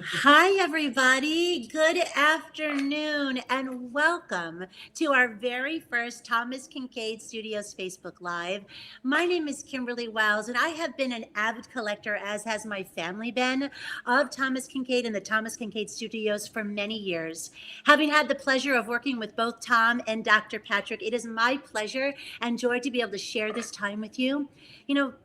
Hi, everybody. Good afternoon, and welcome to our very first Thomas Kincade Studios Facebook Live. My name is Kimberly Wiles, and I have been an avid collector, as has my family been, of Thomas Kincade and the Thomas Kincade Studios for many years. Having had the pleasure of working with both Tom and Dr. Patrick, it is my pleasure and joy to be able to share this time with you.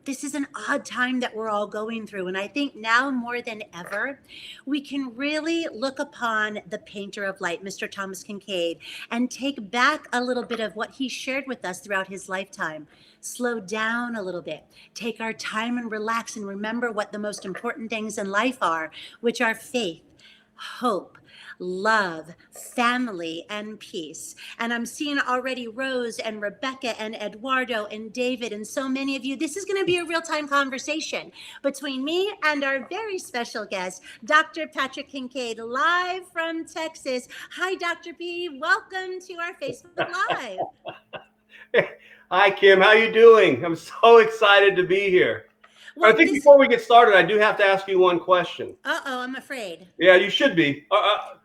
This is an odd time that we're all going through, and I think now more than ever, we can really look upon the painter of light, Mr. Thomas Kincade, and take back a little bit of what he shared with us throughout his lifetime. Slow down a little bit, take our time and relax and remember what the most important things in life are, which are faith, hope, love, family, and peace. And I'm seeing already Rose and Rebecca and Eduardo and David and so many of you. This is going to be a real-time conversation between me and our very special guest, Dr. Patrick Kinkade, live from Texas. Hi, Dr. P. Welcome to our Facebook Live. Hi, Kim. How you doing? I'm so excited to be here. Well, I think before we get started, I do have to ask you one question. Uh-oh, I'm afraid. Yeah, you should be.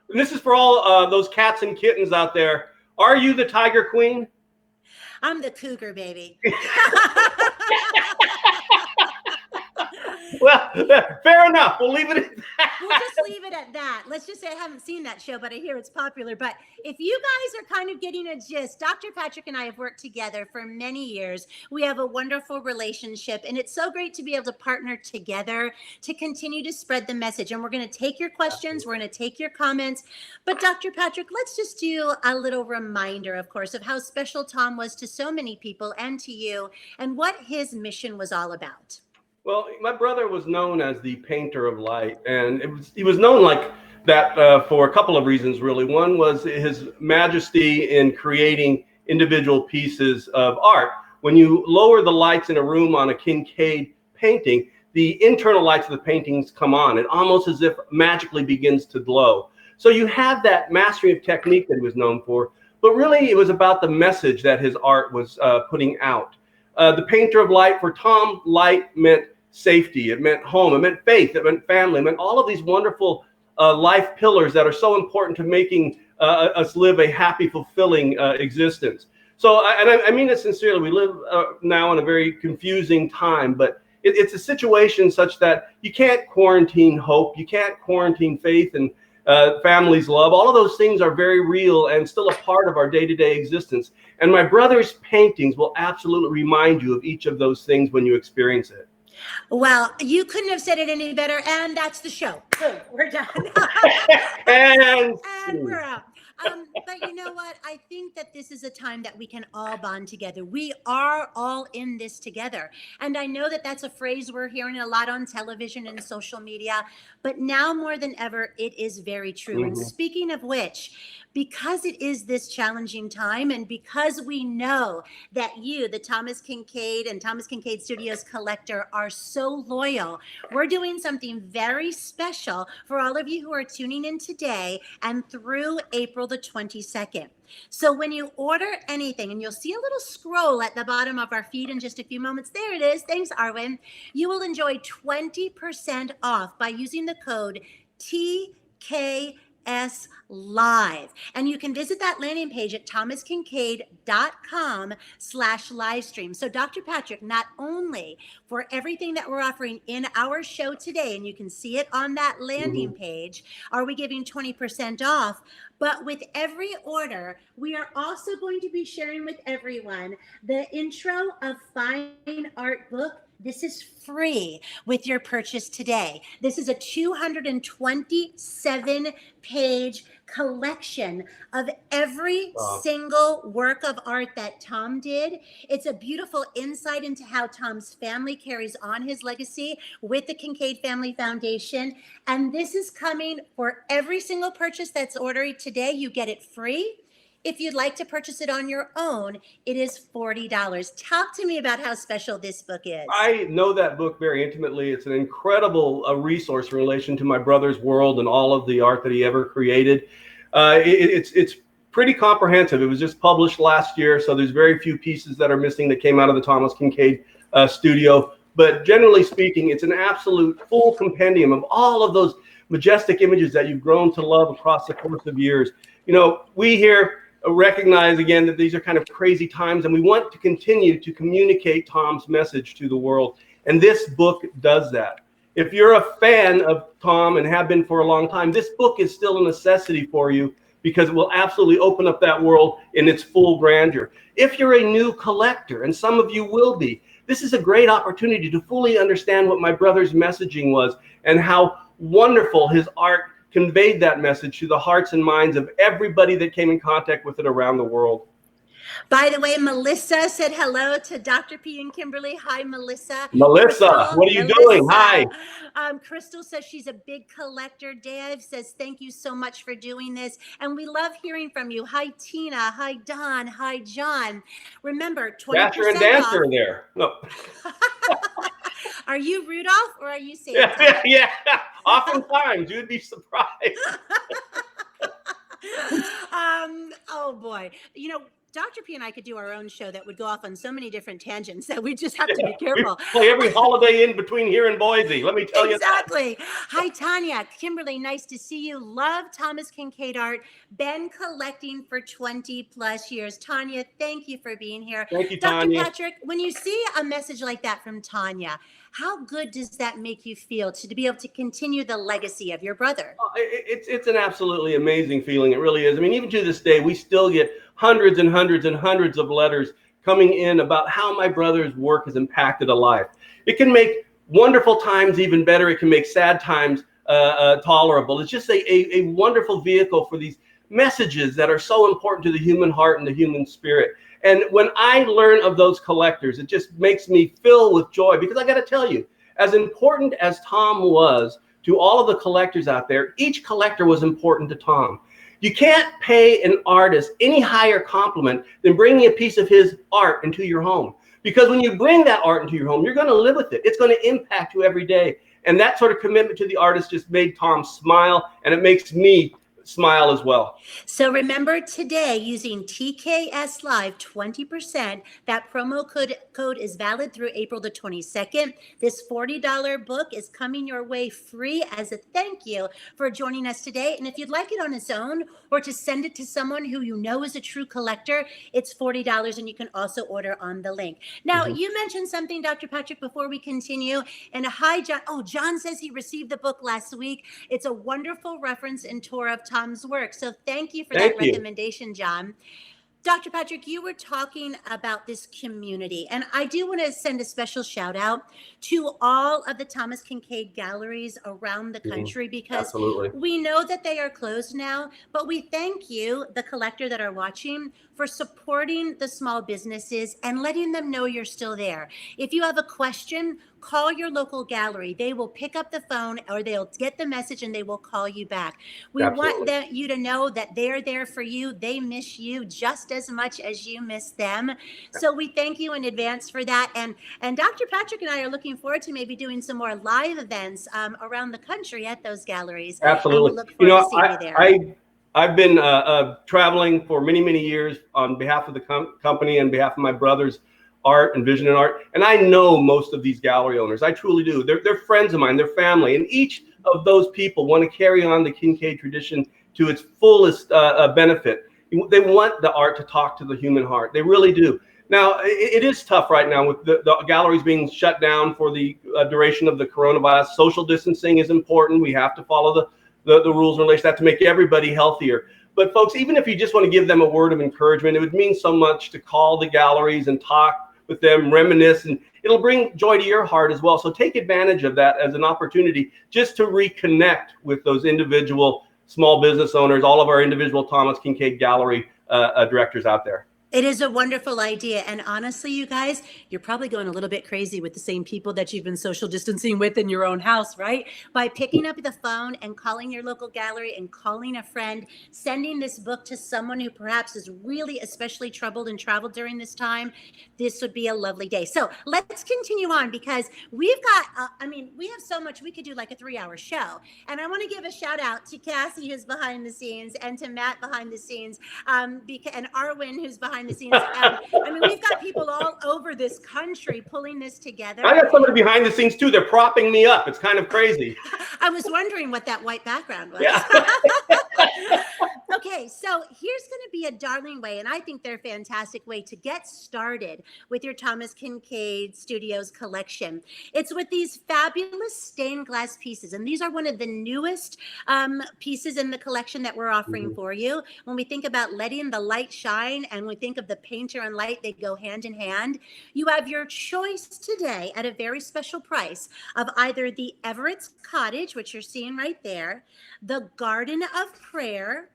This is for all those cats and kittens out there. Are you the Tiger Queen? I'm the cougar, baby. Well, fair enough. We'll leave it at that. We'll just leave it at that. Let's just say I haven't seen that show, but I hear it's popular. But if you guys are kind of getting a gist, Dr. Patrick and I have worked together for many years. We have a wonderful relationship, and it's so great to be able to partner together to continue to spread the message. And we're going to take your questions. We're going to take your comments. But Dr. Patrick, let's just do a little reminder, of course, of how special Tom was to so many people and to you, and what his mission was all about. Well, my brother was known as the painter of light, and he was known like that for a couple of reasons, really. One was his majesty in creating individual pieces of art. When you lower the lights in a room on a Kincade painting, the internal lights of the paintings come on. It almost as if magically begins to glow. So you have that mastery of technique that he was known for, but really it was about the message that his art was putting out. The painter of light, for Tom, light meant safety, it meant home, it meant faith, it meant family, it meant all of these wonderful life pillars that are so important to making us live a happy, fulfilling existence. So, I mean it sincerely, we live now in a very confusing time, but it's a situation such that you can't quarantine hope, you can't quarantine faith and family's love. All of those things are very real and still a part of our day-to-day existence. And my brother's paintings will absolutely remind you of each of those things when you experience it. Well, you couldn't have said it any better, and that's the show. Boom, we're done. and we're out. But you know what? I think that this is a time that we can all bond together. We are all in this together. And I know that that's a phrase we're hearing a lot on television and social media, but now more than ever, it is very true. And speaking of which, because it is this challenging time, and because we know that you, the Thomas Kincade and Thomas Kincade Studios collector, are so loyal, we're doing something very special for all of you who are tuning in today and through April the 22nd. So when you order anything, and you'll see a little scroll at the bottom of our feed in just a few moments. There it is. Thanks, Arwen. You will enjoy 20% off by using the code TKS Live. And you can visit that landing page at thomaskincade.com/livestream. So Dr. Patrick, not only for everything that we're offering in our show today, and you can see it on that landing page, are we giving 20% off? But with every order, we are also going to be sharing with everyone the intro of Fine Art book. This is free with your purchase today. This is a 227-page collection of every single work of art that Tom did. It's a beautiful insight into how Tom's family carries on his legacy with the Kincade Family Foundation. And this is coming for every single purchase that's ordered today. You get it free. If you'd like to purchase it on your own, it is $40. Talk to me about how special this book is. I know that book very intimately. It's an incredible resource in relation to my brother's world and all of the art that he ever created. It's pretty comprehensive. It was just published last year, so there's very few pieces that are missing that came out of the Thomas Kincade studio. But generally speaking, it's an absolute full compendium of all of those majestic images that you've grown to love across the course of years. We here recognize again that these are kind of crazy times, and we want to continue to communicate Tom's message to the world. And this book does that. If you're a fan of Tom and have been for a long time, this book is still a necessity for you because it will absolutely open up that world in its full grandeur. If you're a new collector, and some of you will be, this is a great opportunity to fully understand what my brother's messaging was and how wonderful his art conveyed that message to the hearts and minds of everybody that came in contact with it around the world. By the way, Melissa said hello to Dr. P and Kimberly. Hi, Melissa. Melissa, Crystal, what are you doing? Hi. Crystal says she's a big collector. Dave says, thank you so much for doing this. And we love hearing from you. Hi, Tina. Hi, Don. Hi, John. Remember, 20% Dasher and Dancer off. there. No. Are you Rudolph or are you Santa? Yeah. Oftentimes, you'd be surprised. Oh boy. Dr. P and I could do our own show that would go off on so many different tangents that we just have to be careful. We play every holiday in between here and Boise. Let me tell you. Exactly. Hi, Tanya. Kimberly, nice to see you. Love Thomas Kincade art. Been collecting for 20 plus years. Tanya, thank you for being here. Thank you, Dr. Tanya. Patrick, when you see a message like that from Tanya, how good does that make you feel to be able to continue the legacy of your brother? It's an absolutely amazing feeling. It really is. I mean, even to this day, we still get hundreds and hundreds and hundreds of letters coming in about how my brother's work has impacted a life. It can make wonderful times even better. It can make sad times tolerable. It's just a wonderful vehicle for these messages that are so important to the human heart and the human spirit. And when I learn of those collectors, it just makes me fill with joy, because I got to tell you, as important as Tom was to all of the collectors out there, each collector was important to Tom. You can't pay an artist any higher compliment than bringing a piece of his art into your home. Because when you bring that art into your home, you're going to live with it. It's going to impact you every day. And that sort of commitment to the artist just made Tom smile, and it makes me smile as well. So remember today, using TKS Live 20%, that promo code is valid through April the 22nd. This $40 book is coming your way free as a thank you for joining us today. And if you'd like it on its own or to send it to someone who you know is a true collector, it's $40, and you can also order on the link. Now, you mentioned something, Dr. Patrick, before we continue. And hi, John. Oh, John says he received the book last week. It's a wonderful reference and tour of Tom's work. So thank you for that recommendation, John. Dr. Patrick, you were talking about this community, and I do want to send a special shout out to all of the Thomas Kincade galleries around the country, because we know that they are closed now, but we thank you, the collector that are watching, for supporting the small businesses and letting them know you're still there. If you have a question, call your local gallery. They will pick up the phone, or they'll get the message and they will call you back. We want you to know that they're there for you. They miss you just as much as you miss them. So we thank you in advance for that. And Dr. Patrick and I are looking forward to maybe doing some more live events around the country at those galleries. Absolutely. And look forward to seeing you there. I've been traveling for many, many years on behalf of the company and behalf of my brother's art and vision and art. And I know most of these gallery owners. I truly do. They're friends of mine, they're family. And each of those people want to carry on the Kincade tradition to its fullest benefit. They want the art to talk to the human heart. They really do. Now, it is tough right now with the galleries being shut down for the duration of the coronavirus. Social distancing is important. We have to follow the rules in relation to that to make everybody healthier. But folks, even if you just want to give them a word of encouragement, it would mean so much to call the galleries and talk with them, reminisce, and it'll bring joy to your heart as well. So take advantage of that as an opportunity just to reconnect with those individual small business owners, all of our individual Thomas Kincade gallery directors out there. It is a wonderful idea. And honestly, you guys, you're probably going a little bit crazy with the same people that you've been social distancing with in your own house, right? By picking up the phone and calling your local gallery and calling a friend, sending this book to someone who perhaps is really especially troubled and traveled during this time, this would be a lovely day. So let's continue on, because we've got, we have so much. We could do like a 3-hour show. And I want to give a shout out to Cassie, who's behind the scenes, and to Matt behind the scenes, and Arwen, who's behind behind the scenes. I mean, we've got people all over this country pulling this together. I got somebody behind the scenes too. They're propping me up. It's kind of crazy. I was wondering what that white background was. Yeah. Okay, so here's going to be a darling way, and I think they're a fantastic way to get started with your Thomas Kinkade Studios collection. It's with these fabulous stained glass pieces, and these are one of the newest pieces in the collection that we're offering for you. When we think about letting the light shine, and we think of the painter and light, they go hand in hand. You have your choice today at a very special price of either the Everett's Cottage, which you're seeing right there, the Garden of Prayer,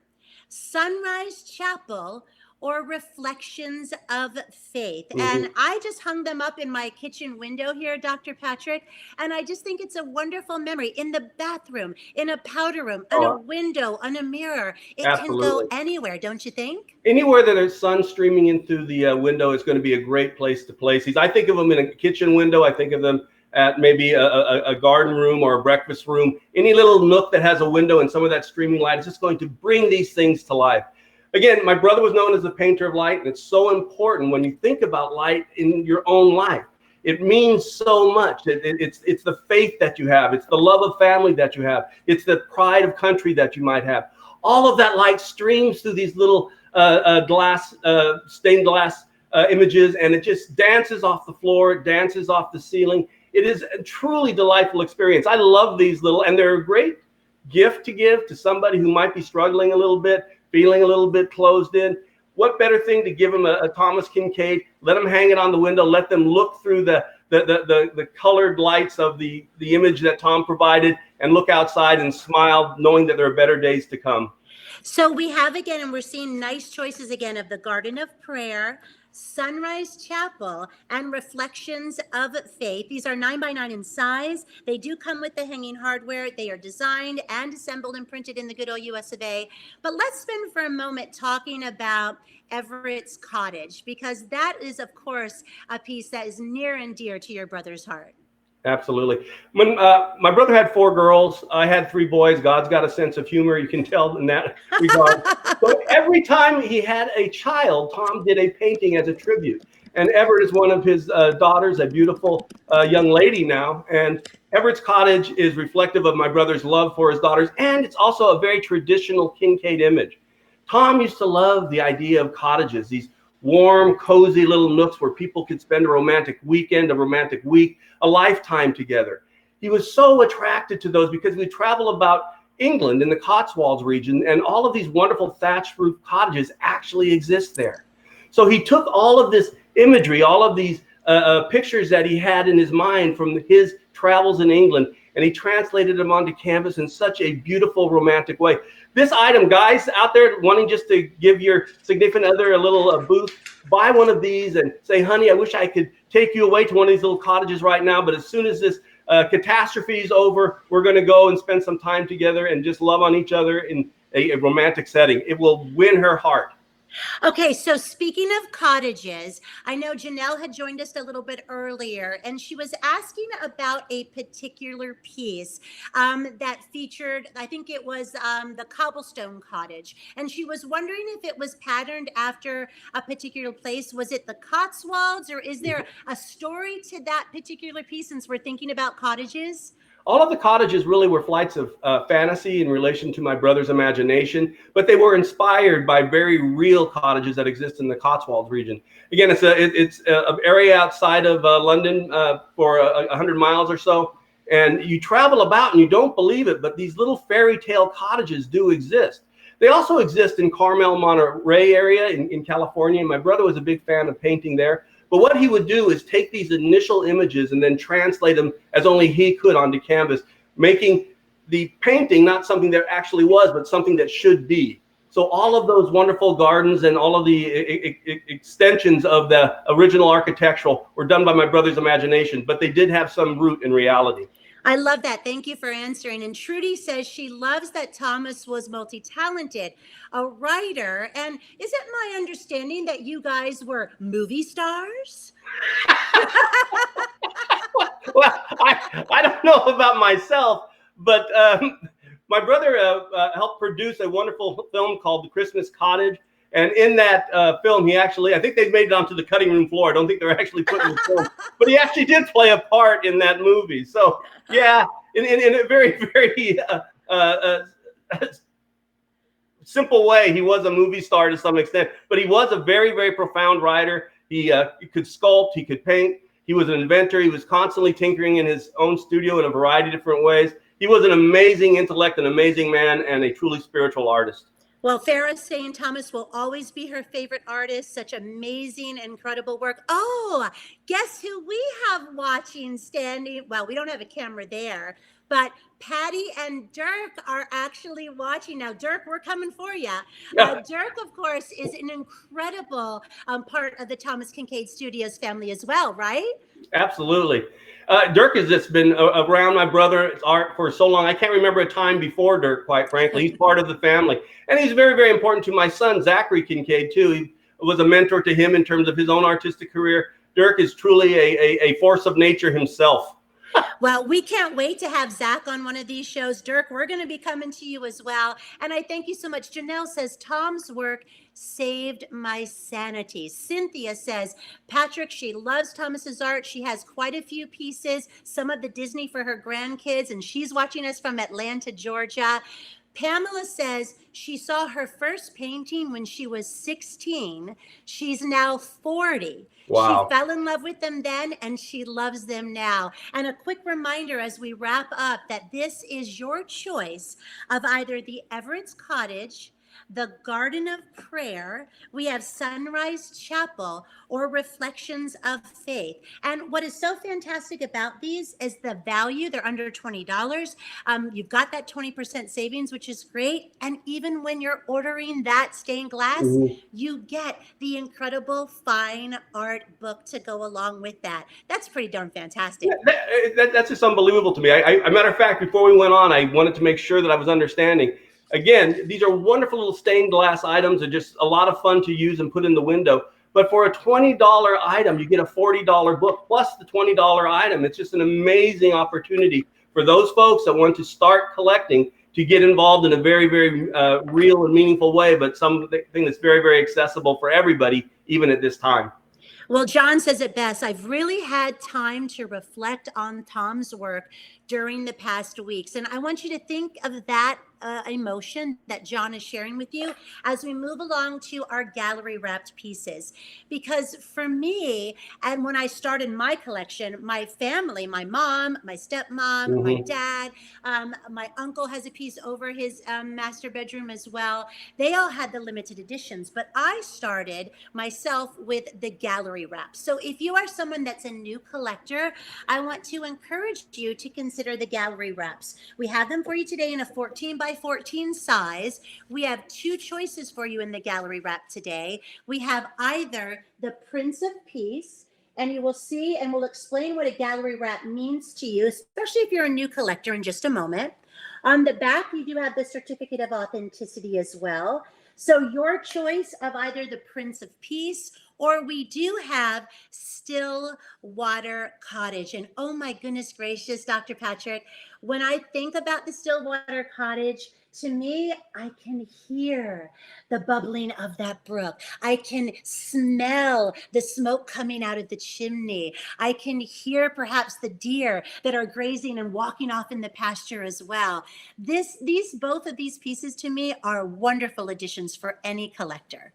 Sunrise Chapel, or Reflections of Faith. And I just hung them up in my kitchen window here, Dr. Patrick, and I just think it's a wonderful memory. In the bathroom, in a powder room, on a window, on a mirror. It can go anywhere, don't you think? Anywhere that there's sun streaming in through the window is going to be a great place to place these. I think of them in a kitchen window. I think of them at maybe a garden room or a breakfast room. Any little nook that has a window and some of that streaming light is just going to bring these things to life. Again, my brother was known as the painter of light, and it's so important when you think about light in your own life. It means so much. It's the faith that you have. It's the love of family that you have. It's the pride of country that you might have. All of that light streams through these little stained glass images, and it just dances off the floor. It dances off the ceiling. It is a truly delightful experience. I love these little, and they're a great gift to give to somebody who might be struggling a little bit, feeling a little bit closed in. What better thing to give them a Thomas Kinkade? Let them hang it on the window. Let them look through the colored lights of the image that Tom provided, and look outside and smile, knowing that there are better days to come. So we have again, and we're seeing nice choices again of the Garden of Prayer, Sunrise Chapel, and Reflections of Faith. These are 9x9 in size. They do come with the hanging hardware. They are designed and assembled and printed in the good old US of A. But let's spend for a moment talking about Everett's Cottage, because that is, of course, a piece that is near and dear to your brother's heart. Absolutely. When my brother had 4 girls, I had 3 boys. God's got a sense of humor. You can tell in that regard. So every time he had a child, Tom did a painting as a tribute. And Everett is one of his daughters, a beautiful young lady now. And Everett's Cottage is reflective of my brother's love for his daughters. And it's also a very traditional Kincade image. Tom used to love the idea of cottages, these warm, cozy little nooks where people could spend a romantic weekend, a romantic week, a lifetime together. He was so attracted to those because we travel about England in the Cotswolds region, and all of these wonderful thatched roof cottages actually exist there. So he took all of this imagery, all of these pictures that he had in his mind from his travels in England, and he translated them onto canvas in such a beautiful, romantic way. This item, guys out there wanting just to give your significant other a little boost, buy one of these and say, honey, I wish I could take you away to one of these little cottages right now, but as soon as this catastrophe is over, we're going to go and spend some time together and just love on each other in a romantic setting. It will win her heart. Okay, so speaking of cottages, I know Janelle had joined us a little bit earlier, and she was asking about a particular piece that featured, I think it was the cobblestone cottage, and she was wondering if it was patterned after a particular place. Was it the Cotswolds, or is there a story to that particular piece, since we're thinking about cottages? All of the cottages really were flights of fantasy in relation to my brother's imagination, but they were inspired by very real cottages that exist in the Cotswolds region. Again, it's an area outside of London for 100 miles or so, and you travel about and you don't believe it, but these little fairy tale cottages do exist. They also exist in Carmel, Monterey area in California, and my brother was a big fan of painting there. But what he would do is take these initial images and then translate them as only he could onto canvas, making the painting not something that actually was, but something that should be. So all of those wonderful gardens and all of the extensions of the original architectural were done by my brother's imagination, but they did have some root in reality. I love that. Thank you for answering. And Trudy says she loves that Thomas was multi-talented, a writer. And is it my understanding that you guys were movie stars? Well, I don't know about myself, but my brother helped produce a wonderful film called The Christmas Cottage. And in that film, he actually, I think they made it onto the cutting room floor. I don't think they're actually putting the film, but he actually did play a part in that movie. So yeah, in a very, very simple way, he was a movie star to some extent, but he was a very, very profound writer. He could sculpt, he could paint. He was an inventor. He was constantly tinkering in his own studio in a variety of different ways. He was an amazing intellect, an amazing man, and a truly spiritual artist. Well, Farrah's saying Thomas will always be her favorite artist. Such amazing, incredible work. Oh, guess who we have watching standing? Well, we don't have a camera there, but Patty and Dirk are actually watching now. Dirk, we're coming for you. Dirk, of course, is an incredible part of the Thomas Kinkade Studios family as well, right? Absolutely. Dirk has just been around my brother's art for so long. I can't remember a time before Dirk, quite frankly. He's part of the family. And he's very, very important to my son, Zachary Kincade, too. He was a mentor to him in terms of his own artistic career. Dirk is truly a force of nature himself. Well, we can't wait to have Zach on one of these shows. Dirk, we're going to be coming to you as well. And I thank you so much. Janelle says, Tom's work saved my sanity. Cynthia says, Patrick, she loves Thomas's art. She has quite a few pieces, some of the Disney for her grandkids, and she's watching us from Atlanta, Georgia. Pamela says she saw her first painting when she was 16. She's now 40. Wow. She fell in love with them then, and she loves them now. And a quick reminder as we wrap up that this is your choice of either the Everett's Cottage, the Garden of Prayer, we have Sunrise Chapel, or Reflections of Faith. And what is so fantastic about these is the value. They're under $20. You've got that 20% savings, which is great. And even when you're ordering that stained glass, you get the incredible fine art book to go along with that. That's pretty darn fantastic. That's just unbelievable to me. A matter of fact, before we went on, I wanted to make sure that I was understanding. Again, these are wonderful little stained glass items. They're just a lot of fun to use and put in the window. But for a $20 item, you get a $40 book plus the $20 item. It's just an amazing opportunity for those folks that want to start collecting to get involved in a very, very real and meaningful way, but something that's very, very accessible for everybody, even at this time. Well, John says it best. I've really had time to reflect on Tom's work during the past weeks. And I want you to think of that emotion that John is sharing with you as we move along to our gallery wrapped pieces. Because for me, and when I started my collection, my family, my mom, my stepmom, my dad, my uncle has a piece over his master bedroom as well. They all had the limited editions, but I started myself with the gallery wraps. So if you are someone that's a new collector, I want to encourage you to consider the gallery wraps. We have them for you today in a 14 by 14 size. We have two choices for you in the gallery wrap today. We have either the Prince of Peace, and you will see and we'll explain what a gallery wrap means to you, especially if you're a new collector, in just a moment. On the back, you do have the certificate of authenticity as well. So your choice of either the Prince of Peace, or we do have Stillwater Cottage. And oh my goodness gracious, Dr. Patrick, when I think about the Stillwater Cottage, to me, I can hear the bubbling of that brook. I can smell the smoke coming out of the chimney. I can hear perhaps the deer that are grazing and walking off in the pasture as well. Both of these pieces to me are wonderful additions for any collector.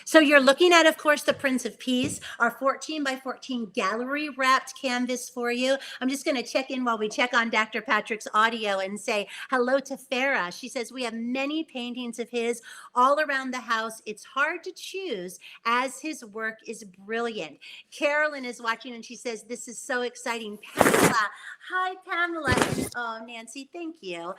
So you're looking at, of course, the Prince of Peace, our 14 by 14 gallery wrapped canvas for you. I'm just going to check in while we check on Dr. Patrick's audio and say hello to Farrah. She says, we have many paintings of his all around the house. It's hard to choose as his work is brilliant. Carolyn is watching and she says, this is so exciting. Pamela, hi, Pamela. Oh, Nancy, thank you.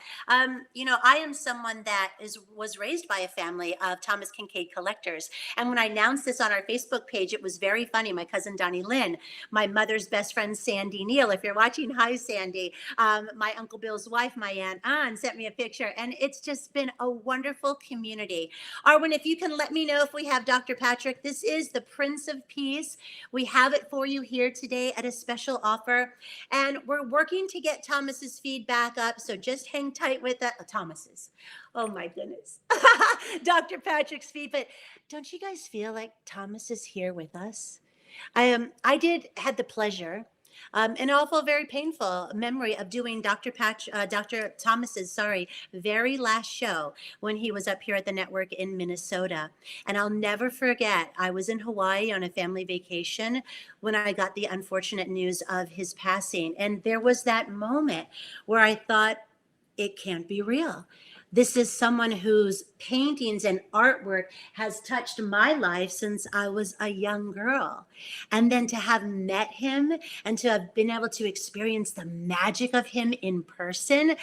You know, I am someone that was raised by a family of Thomas Kinkade collectors. And when I announced this on our Facebook page, it was very funny. My cousin Donnie Lynn, my mother's best friend Sandy Neal, if you're watching, hi Sandy. My Uncle Bill's wife, my Aunt Ann, sent me a picture, and it's just been a wonderful community. Arwen, if you can let me know if we have Dr. Patrick, this is the Prince of Peace. We have it for you here today at a special offer, and we're working to get Thomas's feedback up, so just hang tight with that. Oh, Thomas's. Oh my goodness. Dr. Patrick's feed, but don't you guys feel like Thomas is here with us? I had the pleasure, an awful, very painful memory of doing Dr. Thomas's, very last show when he was up here at the network in Minnesota. And I'll never forget, I was in Hawaii on a family vacation when I got the unfortunate news of his passing. And there was that moment where I thought, it can't be real. This is someone whose paintings and artwork has touched my life since I was a young girl. And then to have met him and to have been able to experience the magic of him in person.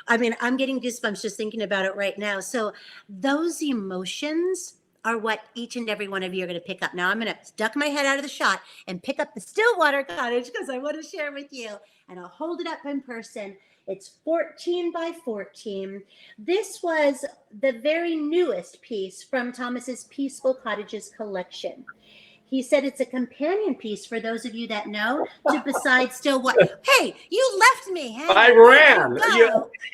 I mean, I'm getting goosebumps just thinking about it right now. So those emotions are what each and every one of you are going to pick up. Now I'm going to duck my head out of the shot and pick up the Stillwater Cottage because I want to share with you. And I'll hold it up in person. It's 14 by 14. This was the very newest piece from Thomas's Peaceful Cottages collection. He said it's a companion piece for those of you that know to beside Stillwater. Hey, you left me. Hey, I ran.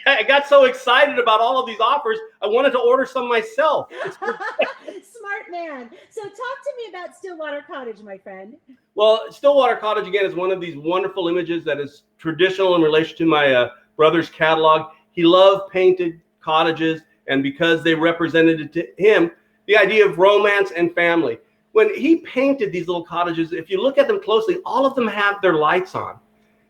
I got so excited about all of these offers. I wanted to order some myself. Smart man. So talk to me about Stillwater Cottage, my friend. Well, Stillwater Cottage, again, is one of these wonderful images that is traditional in relation to my brother's catalog. He loved painted cottages, and because they represented it to him, the idea of romance and family. When he painted these little cottages, if you look at them closely, all of them have their lights on.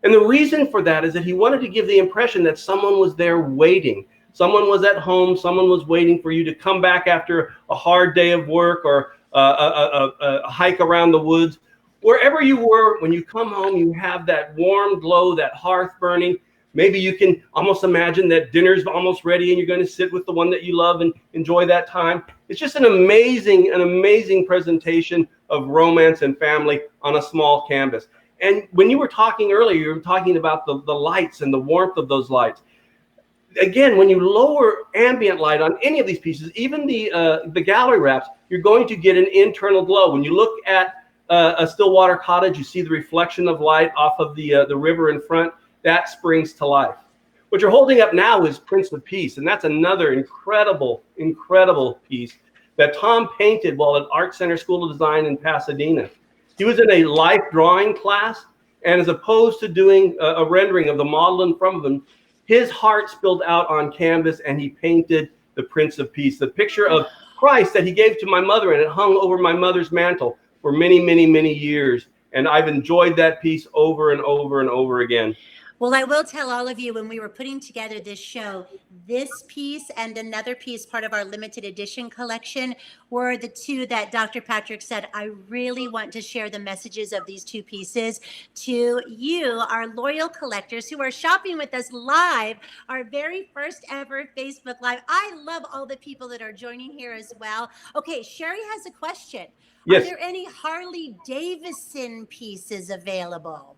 And the reason for that is that he wanted to give the impression that someone was there waiting. Someone was at home. Someone was waiting for you to come back after a hard day of work or a hike around the woods. Wherever you were, when you come home, you have that warm glow, that hearth burning. Maybe you can almost imagine that dinner's almost ready and you're going to sit with the one that you love and enjoy that time. It's just an amazing presentation of romance and family on a small canvas. And when you were talking earlier, you were talking about the lights and the warmth of those lights. Again, when you lower ambient light on any of these pieces, even the gallery wraps, you're going to get an internal glow. When you look at a Stillwater Cottage, you see the reflection of light off of the river in front. That springs to life. What you're holding up now is Prince of Peace, and that's another incredible piece that Tom painted while at Art Center School of Design in Pasadena. He was in a life drawing class, and as opposed to doing a rendering of the model in front of him, his heart spilled out on canvas, and he painted the Prince of Peace, the picture of Christ that he gave to my mother, and it hung over my mother's mantle for many years. And I've enjoyed that piece over and over again. Well, I will tell all of you, when we were putting together this show, this piece and another piece, part of our limited edition collection, were the two that Dr. Patrick said, I really want to share the messages of these two pieces to you, our loyal collectors who are shopping with us live, our very first ever Facebook Live. I love all the people that are joining here as well. Okay, Sherry has a question. Yes. Are there any Harley Davidson pieces available?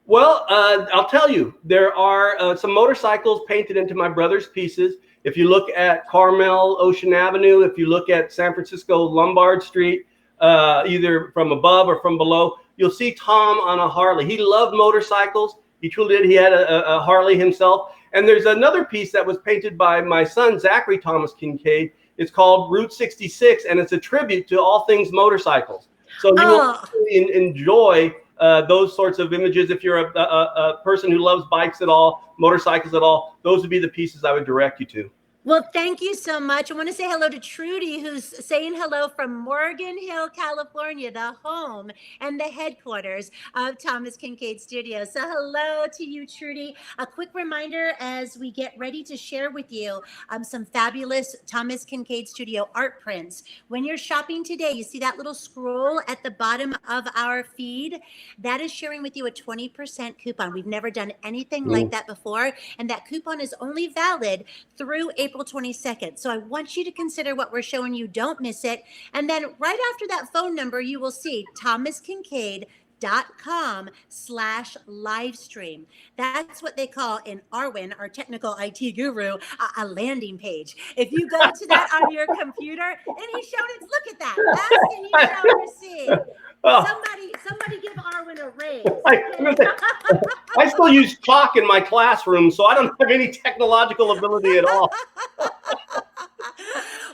Well, I'll tell you, there are some motorcycles painted into my brother's pieces. If you look at Carmel Ocean Avenue, if you look at San Francisco Lombard Street, either from above or from below, you'll see Tom on a Harley. He loved motorcycles. He truly did. He had a Harley himself. And there's another piece that was painted by my son, Zachary Thomas Kincade. It's called Route 66, and it's a tribute to all things motorcycles. So you will really enjoy those sorts of images. If you're a person who loves bikes at all, motorcycles at all, those would be the pieces I would direct you to. Well, thank you so much. I want to say hello to Trudy, who's saying hello from Morgan Hill, California, the home and the headquarters of Thomas Kincade Studios. So hello to you, Trudy. A quick reminder as we get ready to share with you some fabulous Thomas Kincade Studio art prints. When you're shopping today, you see that little scroll at the bottom of our feed? That is sharing with you a 20% coupon. We've never done anything like that before. And that coupon is only valid through April April 22nd. So I want you to consider what we're showing you. Don't miss it. And then right after that phone number, you will see thomaskincade.com/live stream. That's what they call in Arwin, our technical IT guru, a landing page. If you go to that on your computer, any show notes, look at that. Ask and you shall receive. Oh, Somebody give Arwin a raise. I still use chalk in my classroom, so I don't have any technological ability at all.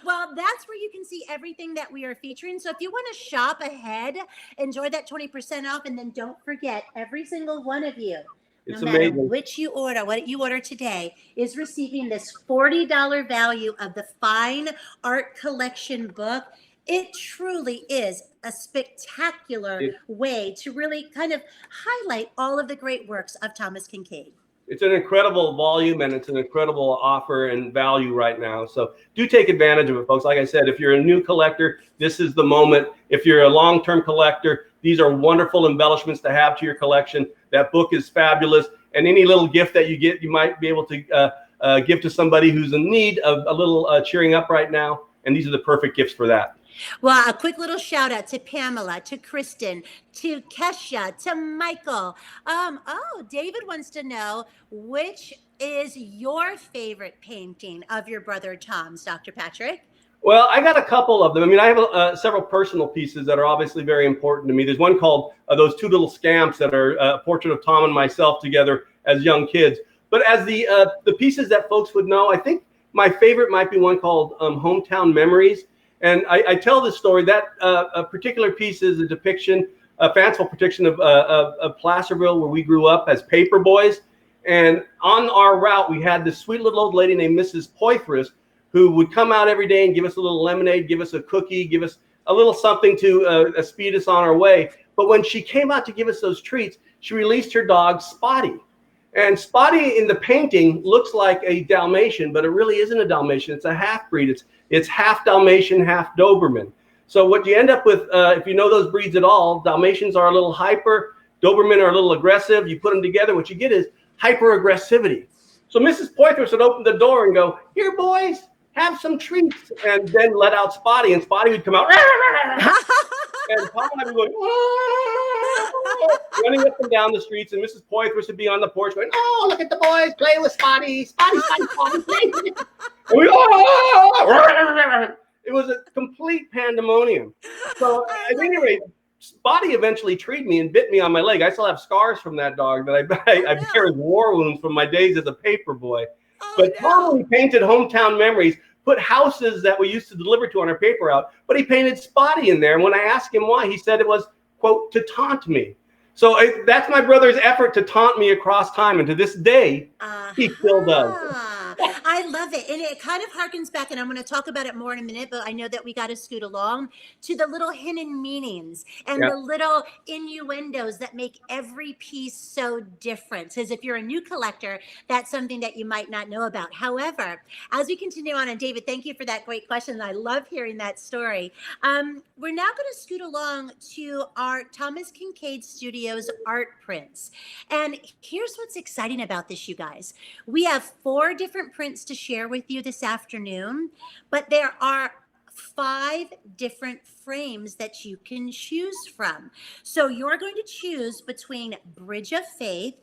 Well, that's where you can see everything that we are featuring. So if you want to shop ahead, enjoy that 20% off. And then don't forget, every single one of you, It's no matter amazing. which you order, what you order today, is receiving this $40 value of the Fine Art Collection book. It truly is a spectacular way to really kind of highlight all of the great works of Thomas Kinkade. It's an incredible volume, and it's an incredible offer and value right now. So do take advantage of it, folks. Like I said, if you're a new collector, this is the moment. If you're a long-term collector, these are wonderful embellishments to have to your collection. That book is fabulous. And any little gift that you get, you might be able to give to somebody who's in need of a little cheering up right now. And these are the perfect gifts for that. Well, a quick little shout out to Pamela, to Kristen, to Kesha, to Michael. David wants to know, which is your favorite painting of your brother Tom's, Dr. Patrick? Well, I got a couple of them. I mean, I have several personal pieces that are obviously very important to me. There's one called Those Two Little Scamps that are a portrait of Tom and myself together as young kids. But as the pieces that folks would know, I think my favorite might be one called Hometown Memories. And I tell this story, that a particular piece is a depiction, a fanciful depiction of Placerville, where we grew up as paper boys. And on our route, we had this sweet little old lady named Mrs. Poythress, who would come out every day and give us a little lemonade, give us a cookie, give us a little something to speed us on our way. But when she came out to give us those treats, she released her dog, Spotty. And Spotty in the painting looks like a Dalmatian, but it really isn't a Dalmatian. It's a half-breed. It's half Dalmatian, half Doberman. So what you end up with, if you know those breeds at all, Dalmatians are a little hyper, Doberman are a little aggressive. You put them together, what you get is hyper-aggressivity. So Mrs. Poythress would open the door and go, "Here, boys, have some treats," and then let out Spotty, and Spotty would come out, and Tom and I would be going, running up and down the streets, and Mrs. Poythress would be on the porch going, "Oh, look at the boys playing with Spotty, Spotty, Spotty, Spotty." And we, it was a complete pandemonium. So at any rate, Spotty eventually treed me and bit me on my leg. I still have scars from that dog that I bear as war wounds from my days as a paper boy. But Tom painted Hometown Memories, put houses that we used to deliver to on our paper out, but he painted Spotty in there. And when I asked him why, he said it was, quote, to taunt me. So that's my brother's effort to taunt me across time. And to this day, he still does. I love it. And it kind of harkens back, and I'm going to talk about it more in a minute, but I know that we got to scoot along to the little hidden meanings and the little innuendos that make every piece so different. Because if you're a new collector, that's something that you might not know about. However, as we continue on, and David, thank you for that great question. I love hearing that story. We're now going to scoot along to our Thomas Kinkade Studios art prints. And here's what's exciting about this, you guys. We have 4 different prints to share with you this afternoon, but there are 5 different frames that you can choose from. So you're going to choose between Bridge of Faith,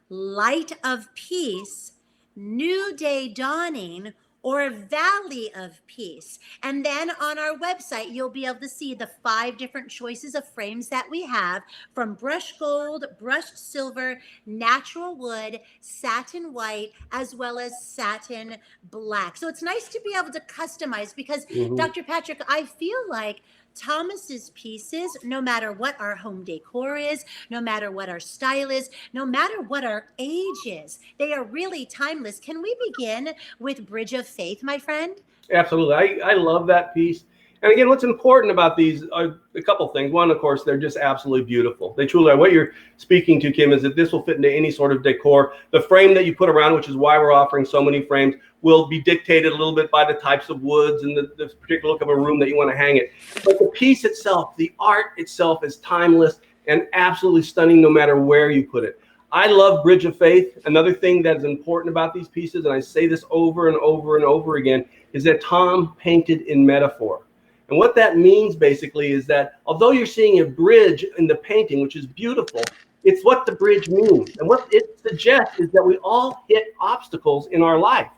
Light of Peace, New Day Dawning, or Valley of Peace. And then on our website, you'll be able to see the 5 different choices of frames that we have, from brushed gold, brushed silver, natural wood, satin white, as well as satin black. So it's nice to be able to customize, because Dr. Patrick, I feel like Thomas's pieces, no matter what our home decor is, no matter what our style is, no matter what our age is, they are really timeless. Can we begin with Bridge of Faith, my friend? Absolutely. I love that piece. And again, what's important about these are a couple things. One, of course, they're just absolutely beautiful. They truly are. What you're speaking to, Kim, is that this will fit into any sort of decor. The frame that you put around, which is why we're offering so many frames, will be dictated a little bit by the types of woods and the particular look of a room that you want to hang it. But the piece itself, the art itself, is timeless and absolutely stunning no matter where you put it. I love Bridge of Faith. Another thing that is important about these pieces, and I say this over and over and over again, is that Tom painted in metaphor. And what that means basically is that although you're seeing a bridge in the painting, which is beautiful, it's what the bridge means. And what it suggests is that we all hit obstacles in our life.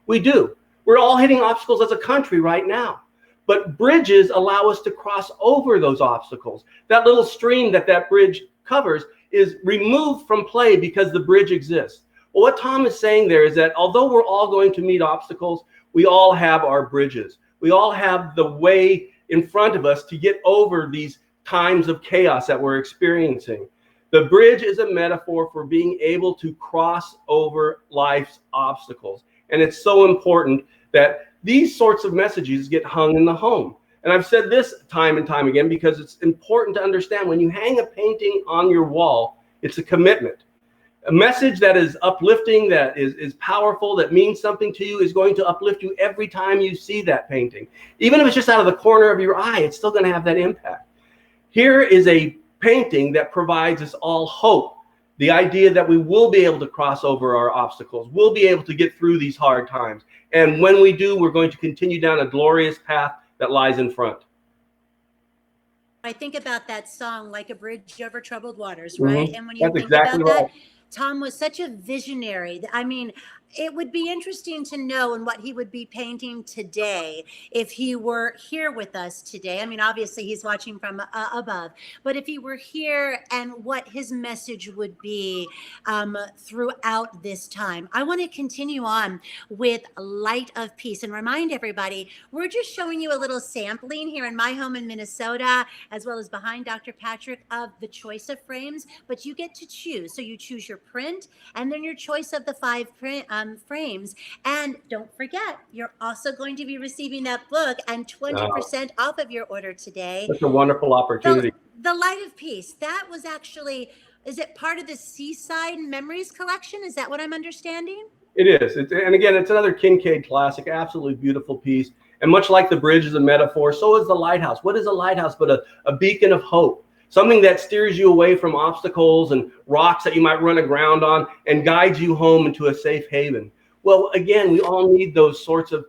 We do. We're all hitting obstacles as a country right now. But bridges allow us to cross over those obstacles. That little stream that bridge covers is removed from play because the bridge exists. Well, what Tom is saying there is that although we're all going to meet obstacles, we all have our bridges. We all have the way in front of us to get over these times of chaos that we're experiencing. The bridge is a metaphor for being able to cross over life's obstacles. And it's so important that these sorts of messages get hung in the home. And I've said this time and time again because it's important to understand when you hang a painting on your wall, it's a commitment. A message that is uplifting, that is powerful, that means something to you is going to uplift you every time you see that painting. Even if it's just out of the corner of your eye, it's still going to have that impact. Here is a painting that provides us all hope. The idea that we will be able to cross over our obstacles, we'll be able to get through these hard times. And when we do, we're going to continue down a glorious path that lies in front. I think about that song, Like a Bridge Over Troubled Waters, right? Mm-hmm. And when you That's think exactly about right. that, Tom was such a visionary. I mean, it would be interesting to know and what he would be painting today if he were here with us today. I mean, obviously he's watching from above, but if he were here and what his message would be throughout this time. I want to continue on with Light of Peace and remind everybody, we're just showing you a little sampling here in my home in Minnesota, as well as behind Dr. Patrick, of the choice of frames, but you get to choose. So you choose your print and then your choice of the 5 frames. And don't forget, you're also going to be receiving that book and 20% off of your order today. That's a wonderful opportunity. The Light of Peace, that was actually, is it part of the Seaside Memories collection? Is that what I'm understanding? It is. And again, it's another Kincade classic, absolutely beautiful piece. And much like the bridge is a metaphor, so is the lighthouse. What is a lighthouse but a beacon of hope? Something that steers you away from obstacles and rocks that you might run aground on and guides you home into a safe haven. Well, again, we all need those sorts of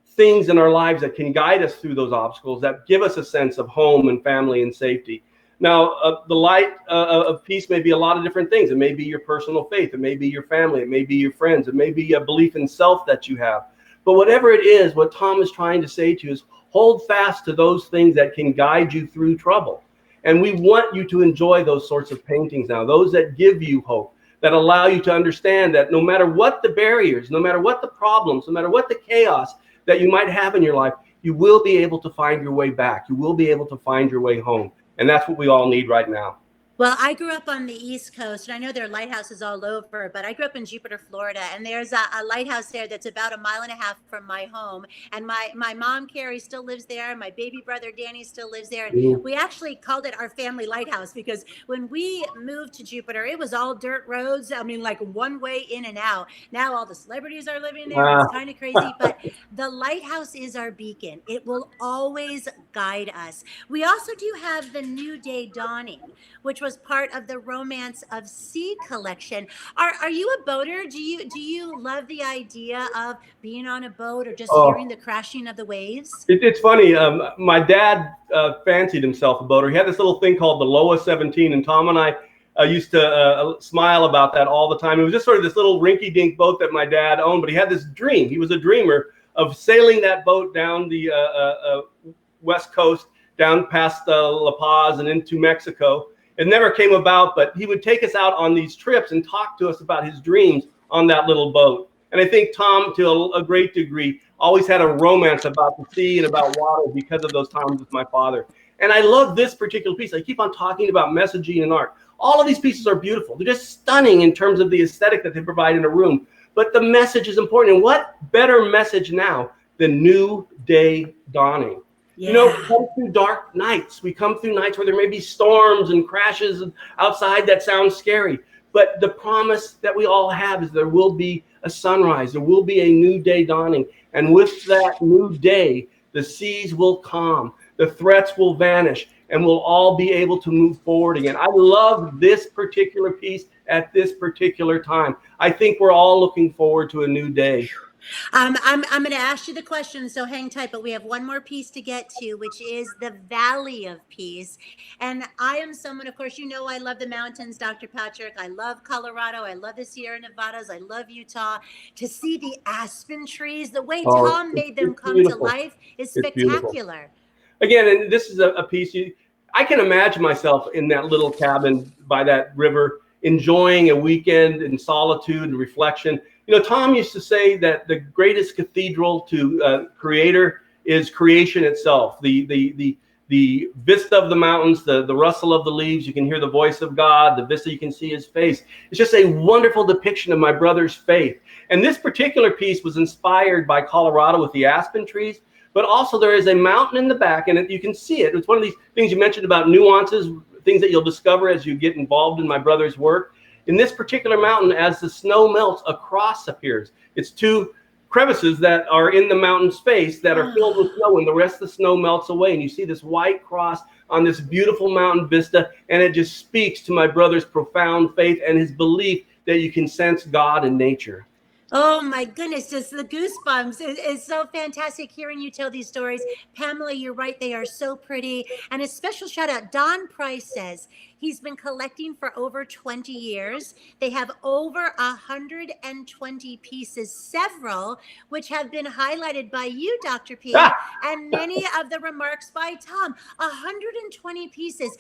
things in our lives that can guide us through those obstacles, that give us a sense of home and family and safety. Now, the light of peace may be a lot of different things. It may be your personal faith. It may be your family. It may be your friends. It may be a belief in self that you have. But whatever it is, what Tom is trying to say to you is hold fast to those things that can guide you through trouble. And we want you to enjoy those sorts of paintings now, those that give you hope, that allow you to understand that no matter what the barriers, no matter what the problems, no matter what the chaos that you might have in your life, you will be able to find your way back. You will be able to find your way home. And that's what we all need right now. Well, I grew up on the East Coast, and I know there are lighthouses all over, but I grew up in Jupiter, Florida, and there's a lighthouse there that's about 1.5 miles from my home. And my mom, Carrie, still lives there. My baby brother, Danny, still lives there. And we actually called it our family lighthouse because when we moved to Jupiter, it was all dirt roads. I mean, like one way in and out. Now all the celebrities are living there. It's kind of crazy, but the lighthouse is our beacon. It will always guide us. We also do have the New Day Dawning, which was part of the Romance of Sea collection. Are you a boater? Do you love the idea of being on a boat or just hearing the crashing of the waves? It's funny. My dad fancied himself a boater. He had this little thing called the Loa 17, and Tom and I used to smile about that all the time. It was just sort of this little rinky-dink boat that my dad owned, but he had this dream. He was a dreamer of sailing that boat down the West Coast, down past La Paz and into Mexico. It never came about, but he would take us out on these trips and talk to us about his dreams on that little boat. And I think Tom, to a great degree, always had a romance about the sea and about water because of those times with my father. And I love this particular piece. I keep on talking about messaging and art. All of these pieces are beautiful. They're just stunning in terms of the aesthetic that they provide in a room. But the message is important. And what better message now than New Day Dawning? Yeah. You know, we come through dark nights. We come through nights where there may be storms and crashes outside that sound scary. But the promise that we all have is there will be a sunrise. There will be a new day dawning. And with that new day, the seas will calm. The threats will vanish. And we'll all be able to move forward again. I love this particular piece at this particular time. I think we're all looking forward to a new day. I'm going to ask you the question, so hang tight. But we have one more piece to get to, which is the Valley of Peace. And I am someone, of course, you know, I love the mountains, Dr. Patrick. I love Colorado. I love the Sierra Nevadas. I love Utah. To see the aspen trees, the way Oh, Tom made them it's come to beautiful. life is It's beautiful. spectacular. Again, and this is a piece I can imagine myself in that little cabin by that river, enjoying a weekend in solitude and reflection. You know, Tom used to say that the greatest cathedral to creator is creation itself. The vista of the mountains, the rustle of the leaves, you can hear the voice of God, the vista, you can see his face. It's just a wonderful depiction of my brother's faith. And this particular piece was inspired by Colorado with the aspen trees, but also there is a mountain in the back, and you can see it. It's one of these things you mentioned about nuances, things that you'll discover as you get involved in my brother's work. In this particular mountain, as the snow melts, a cross appears. It's two crevices that are in the mountain's face that are filled with snow, and the rest of the snow melts away. And you see this white cross on this beautiful mountain vista, and it just speaks to my brother's profound faith and his belief that you can sense God in nature. Oh my goodness, just the goosebumps. It's so fantastic hearing you tell these stories. Pamela, you're right. They are so pretty. And a special shout out. Don Price says he's been collecting for over 20 years. They have over 120 pieces, several which have been highlighted by you, Dr. P, and many of the remarks by Tom. 120 pieces.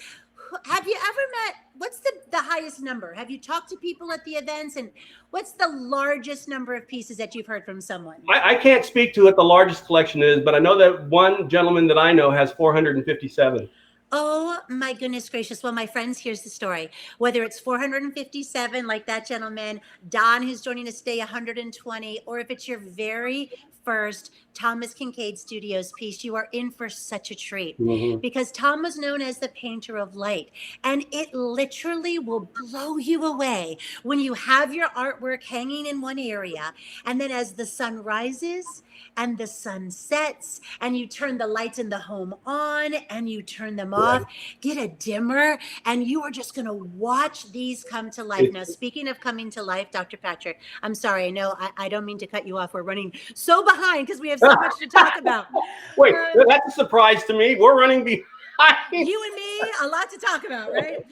Have you ever met, what's the highest number? Have you talked to people at the events, and what's the largest number of pieces that you've heard from someone? I can't speak to what the largest collection is, but I know that one gentleman that I know has 457. Oh my goodness gracious. Well, my friends, here's the story. Whether it's 457, like that gentleman, Don, who's joining us today, 120, or if it's your very first Thomas Kinkade Studios piece, you are in for such a treat. Because Tom was known as the painter of light, and it literally will blow you away when you have your artwork hanging in one area, and then as the sun rises and the sun sets and you turn the lights in the home on and you turn them off, get a dimmer, and you are just going to watch these come to life. Now, speaking of coming to life, Dr. Patrick, I'm sorry, I know I don't mean to cut you off. We're running so behind because we have so much to talk about. Wait, that's a surprise to me. We're running behind. You and me, a lot to talk about, right?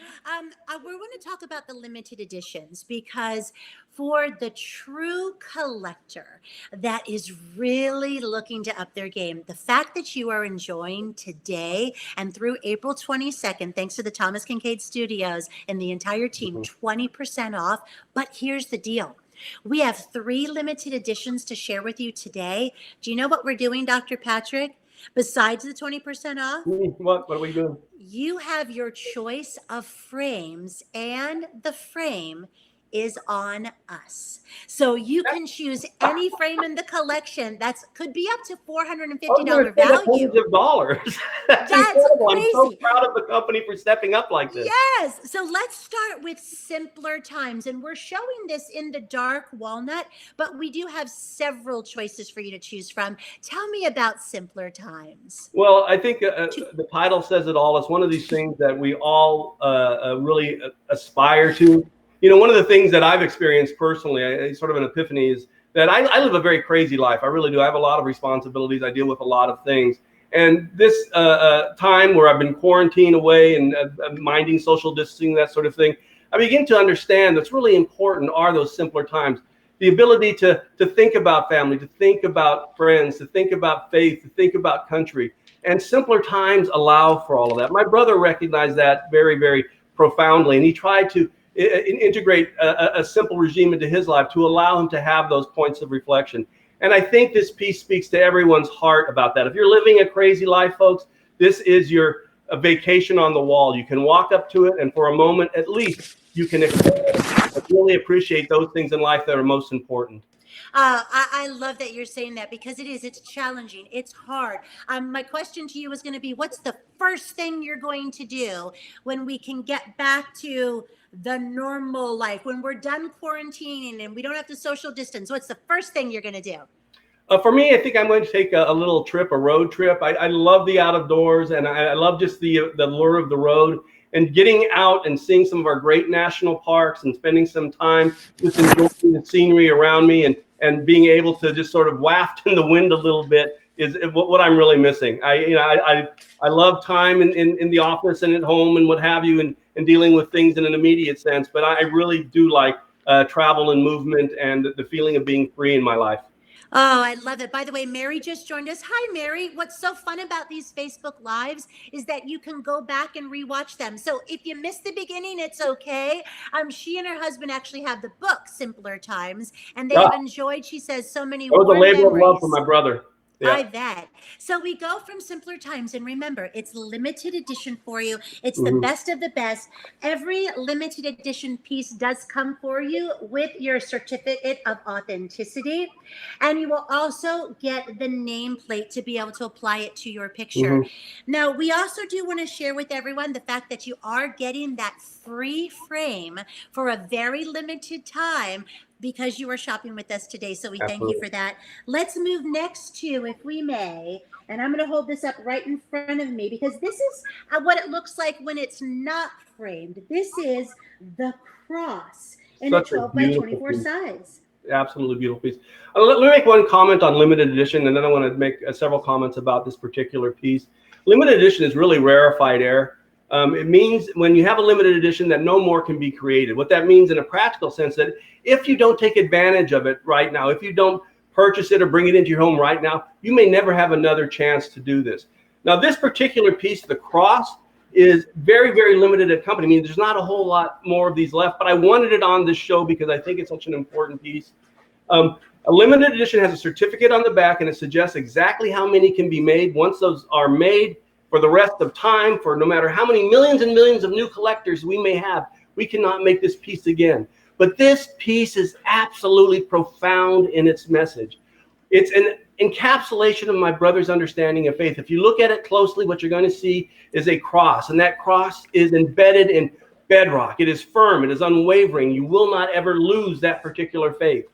We're going to talk about the limited editions, because for the true collector that is really looking to up their game, the fact that you are enjoying today and through April 22nd, thanks to the Thomas Kinkade Studios and the entire team, 20% off. But here's the deal. We have 3 limited editions to share with you today. Do you know what we're doing, Dr. Patrick? Besides the 20% off, what are we doing? You have your choice of frames, and the frame is on us. So you can choose any frame in the collection. That's could be up to $450 value. Hundreds of dollars. That's incredible. Crazy. I'm so proud of the company for stepping up like this. Yes. So let's start with simpler times. And we're showing this in the dark walnut, but we do have several choices for you to choose from. Tell me about simpler times. Well, I think the title says it all. It's one of these things that we all really aspire to. You know, one of the things that I've experienced personally, sort of an epiphany, is that I live a very crazy life. I really do. I have a lot of responsibilities. I deal with a lot of things. And this time where I've been quarantined away and minding social distancing, that sort of thing, I begin to understand that's really important are those simpler times. The ability to think about family, to think about friends, to think about faith, to think about country. And simpler times allow for all of that. My brother recognized that very, very profoundly, and he tried to integrate a simple regime into his life to allow him to have those points of reflection. And I think this piece speaks to everyone's heart about that. If you're living a crazy life, folks, this is your vacation on the wall. You can walk up to it, and for a moment, at least, you can really appreciate those things in life that are most important. I love that you're saying that, because it's challenging. It's hard. My question to you is going to be, what's the first thing you're going to do when we can get back to the normal life, when we're done quarantining and we don't have to social distance? What's the first thing you're going to do? For me, I think I'm going to take a little trip, a road trip. I love the out of doors, and I love just the lure of the road. and getting out and seeing some of our great national parks and spending some time just enjoying the scenery around me and being able to just sort of waft in the wind a little bit is what I'm really missing. I love time in the office and at home and what have you, and dealing with things in an immediate sense. But I really do like travel and movement and the feeling of being free in my life. Oh, I love it. By the way, Mary just joined us. Hi, Mary. What's so fun about these Facebook Lives is that you can go back and rewatch them. So if you missed the beginning, it's okay. She and her husband actually have the book Simpler Times, and they have Ah, enjoyed, she says, so many that was a warm labor of love for memories. my brother. Yeah. I bet. So we go from Simpler Times, and remember, it's limited edition for you. It's the Mm-hmm. best of the best. Every limited edition piece does come for you with your certificate of authenticity, and you will also get the nameplate to be able to apply it to your picture. Mm-hmm. Now, we also do want to share with everyone the fact that you are getting that free frame for a very limited time because you are shopping with us today. So we thank you Absolutely. for that. Let's move next to, if we may, and I'm going to hold this up right in front of me because this is what it looks like when it's not framed. This is the cross in a Such a 12 by beautiful 24 piece. size. Absolutely beautiful piece. Let me make one comment on limited edition, and then I want to make several comments about this particular piece. Limited edition is really rarefied air. It means when you have a limited edition that no more can be created. What that means in a practical sense, that if you don't take advantage of it right now, if you don't purchase it or bring it into your home right now, you may never have another chance to do this. Now, this particular piece, the cross, is very, very limited at company. I mean, there's not a whole lot more of these left, but I wanted it on this show because I think it's such an important piece. A limited edition has a certificate on the back, and it suggests exactly how many can be made. Once those are made, for the rest of time, for no matter how many millions and millions of new collectors we may have, we cannot make this piece again. But this piece is absolutely profound in its message. It's an encapsulation of my brother's understanding of faith. If you look at it closely, what you're going to see is a cross, and that cross is embedded in bedrock. It is firm. It is unwavering. You will not ever lose that particular faith.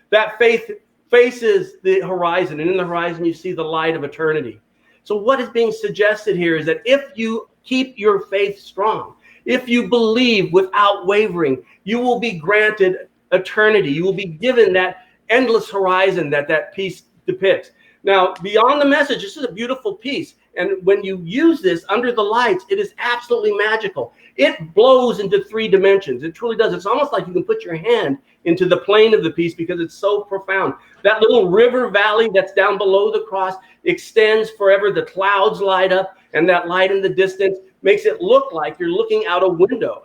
That faith faces the horizon, and in the horizon you see the light of eternity. So what is being suggested here is that if you keep your faith strong, if you believe without wavering, you will be granted eternity. You will be given that endless horizon that piece depicts. Now, beyond the message, this is a beautiful piece. And when you use this under the lights, it is absolutely magical. It blows into 3 dimensions. It truly does. It's almost like you can put your hand into the plane of the piece because it's so profound. That little river valley that's down below the cross extends forever. The clouds light up, and that light in the distance makes it look like you're looking out a window.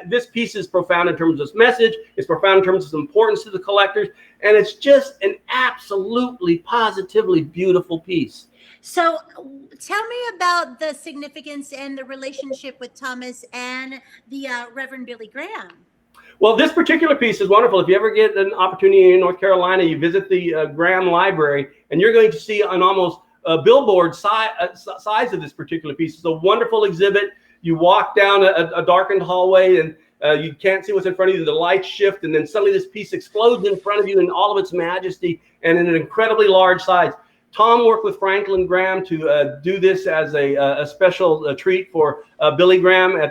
This piece is profound in terms of its message. It's profound in terms of its importance to the collectors. And it's just an absolutely, positively beautiful piece. So tell me about the significance and the relationship with Thomas and the Reverend Billy Graham. Well, this particular piece is wonderful. If you ever get an opportunity in North Carolina, you visit the Graham Library, and you're going to see an almost billboard size of this particular piece. It's a wonderful exhibit. You walk down a darkened hallway, and you can't see what's in front of you. The lights shift, and then suddenly this piece explodes in front of you in all of its majesty and in an incredibly large size. Tom worked with Franklin Graham to do this as a special treat for Billy Graham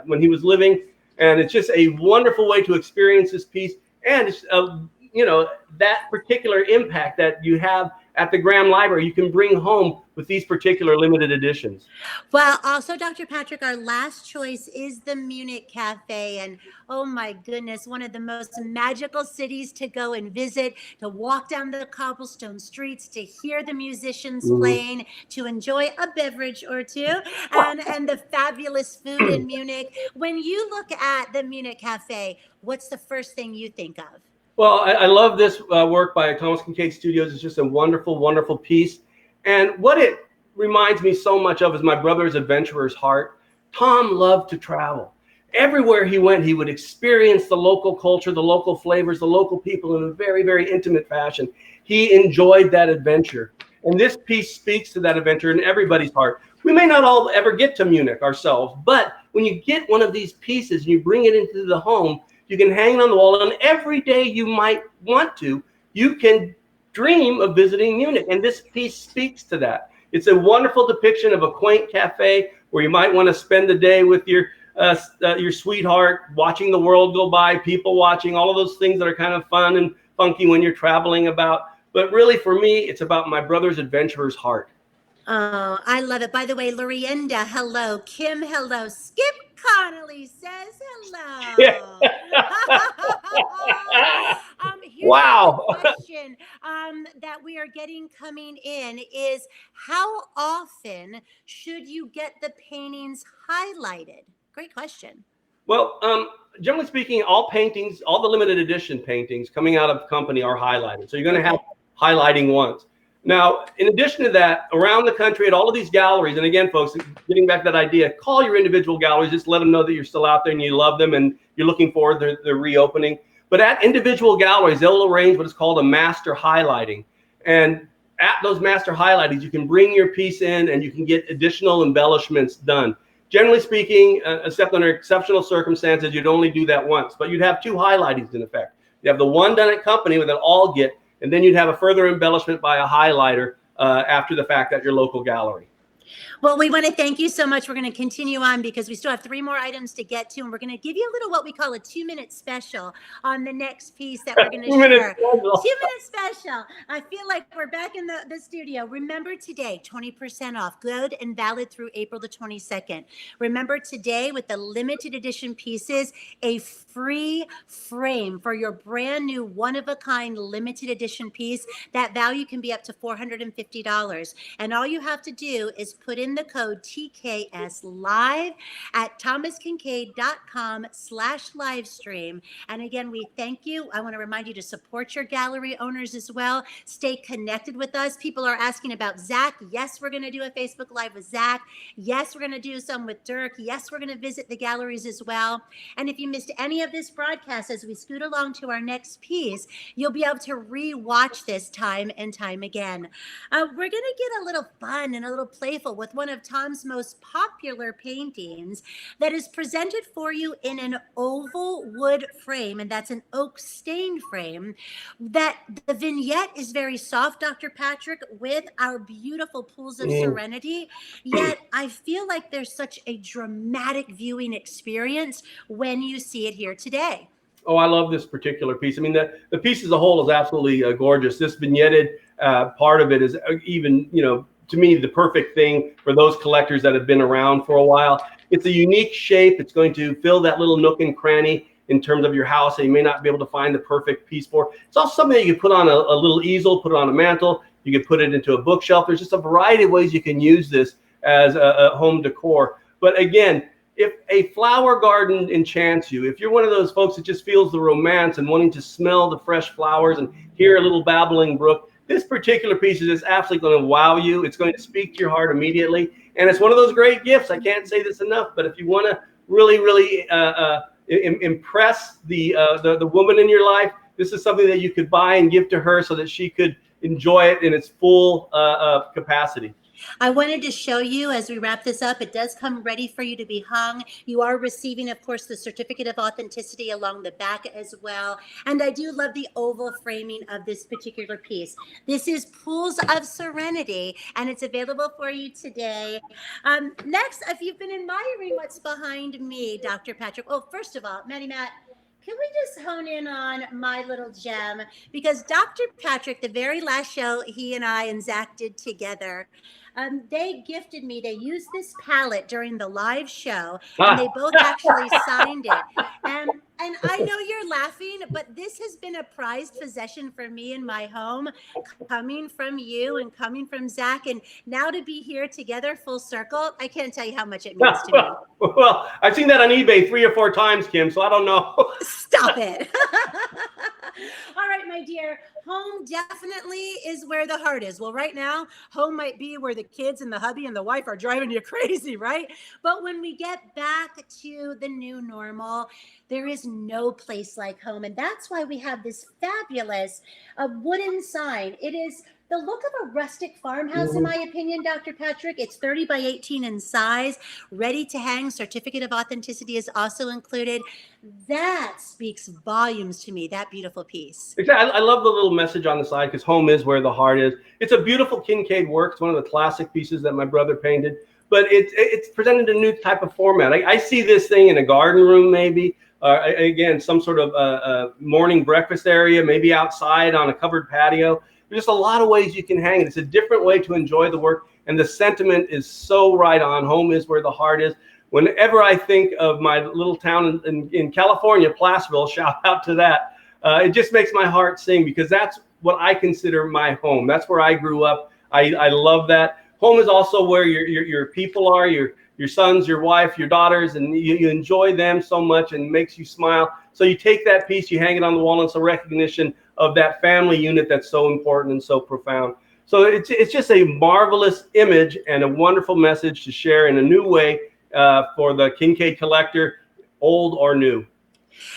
when he was living. And it's just a wonderful way to experience this piece. And it's, that particular impact that you have at the Graham Library, you can bring home with these particular limited editions. Well, also, Dr. Patrick, our last choice is the Munich Cafe. And oh my goodness, one of the most magical cities to go and visit, to walk down the cobblestone streets, to hear the musicians playing, to enjoy a beverage or two, and the fabulous food in Munich. When you look at the Munich Cafe, what's the first thing you think of? Well, I love this work by Thomas Kincade Studios. It's just a wonderful, wonderful piece. And what it reminds me so much of is my brother's adventurer's heart. Tom loved to travel. Everywhere he went, he would experience the local culture, the local flavors, the local people in a very, very intimate fashion. He enjoyed that adventure. And this piece speaks to that adventure in everybody's heart. We may not all ever get to Munich ourselves, but when you get one of these pieces and you bring it into the home, you can hang it on the wall, and every day you might want to, you can dream of visiting Munich. And this piece speaks to that. It's a wonderful depiction of a quaint cafe where you might want to spend the day with your sweetheart, watching the world go by, people watching, all of those things that are kind of fun and funky when you're traveling about. But really, for me, it's about my brother's adventurer's heart. Oh, I love it. By the way, Lorienda, hello. Kim, hello. Skip Connolly says hello. Here's another Wow. question that we are getting coming in is how often should you get the paintings highlighted? Great question. Well, generally speaking, all paintings, all the limited edition paintings coming out of the company are highlighted. So you're going to have highlighting once. Now, in addition to that, around the country at all of these galleries, and again, folks, getting back to that idea, call your individual galleries, just let them know that you're still out there and you love them and you're looking forward to their reopening. But at individual galleries, they'll arrange what is called a master highlighting. And at those master highlightings, you can bring your piece in and you can get additional embellishments done. Generally speaking, except under exceptional circumstances, you'd only do that once, but you'd have two highlightings in effect. You have the one done at company that all get, and then you'd have a further embellishment by a highlighter after the fact at your local gallery. Well, we want to thank you so much. We're going to continue on because we still have 3 more items to get to, and we're going to give you a little what we call a 2-minute special on the next piece that we're going to share. 2-minute special. I feel like we're back in the studio. Remember today, 20% off, good and valid through April the 22nd. Remember today with the limited edition pieces, a free frame for your brand new one-of-a-kind limited edition piece. That value can be up to $450. And all you have to do is put in the code TKS live at thomaskincade.com/livestream. And again, we thank you. I want to remind you to support your gallery owners as well. Stay connected with us. People are asking about Zach. Yes, we're going to do a Facebook Live with Zach. Yes, we're going to do some with Dirk. Yes, we're going to visit the galleries as well. And if you missed any of this broadcast as we scoot along to our next piece, you'll be able to re-watch this time and time again. We're going to get a little fun and a little playful with one of Tom's most popular paintings that is presented for you in an oval wood frame, and that's an oak stained frame. That the vignette is very soft, Dr. Patrick, with our beautiful pools of serenity. Yet I feel like there's such a dramatic viewing experience when you see it here today. Oh, I love this particular piece. I mean, the piece as a whole is absolutely gorgeous. This vignetted part of it is even, to me, the perfect thing for those collectors that have been around for a while. It's a unique shape. It's going to fill that little nook and cranny in terms of your house that you may not be able to find the perfect piece for. It's also something that you can put on a little easel, put it on a mantle. You can put it into a bookshelf. There's just a variety of ways you can use this as a home decor. But again, if a flower garden enchants you, if you're one of those folks that just feels the romance and wanting to smell the fresh flowers and hear a little babbling brook, this particular piece is just absolutely going to wow you. It's going to speak to your heart immediately. And it's one of those great gifts. I can't say this enough, but if you want to really, really impress the woman in your life, this is something that you could buy and give to her so that she could enjoy it in its full capacity. I wanted to show you as we wrap this up, it does come ready for you to be hung. You are receiving, of course, the certificate of authenticity along the back as well. And I do love the oval framing of this particular piece. This is Pools of Serenity, and it's available for you today. Next, if you've been admiring what's behind me, Dr. Patrick. Oh, first of all, Matt, can we just hone in on my little gem? Because Dr. Patrick, the very last show he and I and Zach did together, they gifted me, they used this palette during the live show, and they both actually signed it. And I know you're laughing, but this has been a prized possession for me in my home, coming from you and coming from Zach. And now to be here together full circle, I can't tell you how much it means to me. Well, I've seen that on eBay 3 or 4 times, Kim, so I don't know. Stop it. All right, my dear. Home definitely is where the heart is. Well, right now, home might be where the kids and the hubby and the wife are driving you crazy, right? But when we get back to the new normal, there is no place like home. And that's why we have this fabulous wooden sign. It is the look of a rustic farmhouse, in my opinion, Dr. Patrick. It's 30 by 18 in size, ready to hang. Certificate of authenticity is also included. That speaks volumes to me, that beautiful piece. Exactly. I love the little message on the side because home is where the heart is. It's a beautiful Kincade work. It's one of the classic pieces that my brother painted. but it's presented in a new type of format. I see this thing in a garden room, maybe. Again, some sort of morning breakfast area, maybe outside on a covered patio. There's just a lot of ways you can hang it. It's a different way to enjoy the work, and the sentiment is so right on. Home is where the heart is. Whenever I think of my little town in California, Placerville, shout out to that, it just makes my heart sing, because that's what I consider my home. That's where I grew up. I love that. Home is also where your people are, your sons, your wife, your daughters, and you enjoy them so much and makes you smile. So you take that piece, you hang it on the wall, and it's a recognition of that family unit that's so important and so profound. So it's just a marvelous image and a wonderful message to share in a new way for the Kincade collector, old or new.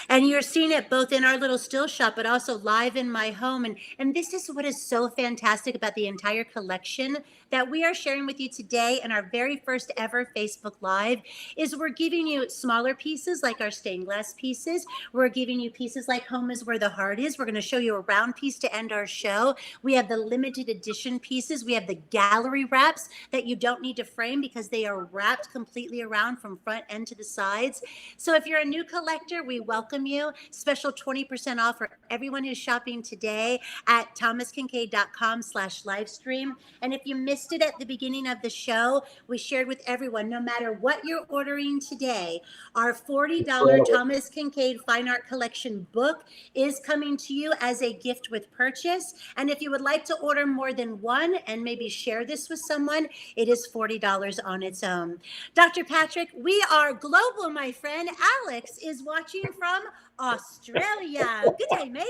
And you're seeing it both in our little still shop, but also live in my home. And this is what is so fantastic about the entire collection that we are sharing with you today in our very first ever Facebook Live is we're giving you smaller pieces like our stained glass pieces. We're giving you pieces like Home is Where the Heart Is. We're going to show you a round piece to end our show. We have the limited edition pieces. We have the gallery wraps that you don't need to frame because they are wrapped completely around from front end to the sides. So if you're a new collector, we welcome you. Special 20% off for everyone who's shopping today at thomaskincade.com/livestream. And if you missed it at the beginning of the show, we shared with everyone, no matter what you're ordering today, our $40 Thomas Kincade Fine Art Collection book is coming to you as a gift with purchase. And if you would like to order more than one and maybe share this with someone, it is $40 on its own. Dr. Patrick, we are global, my friend. Alex is watching from Australia. Good day, mate.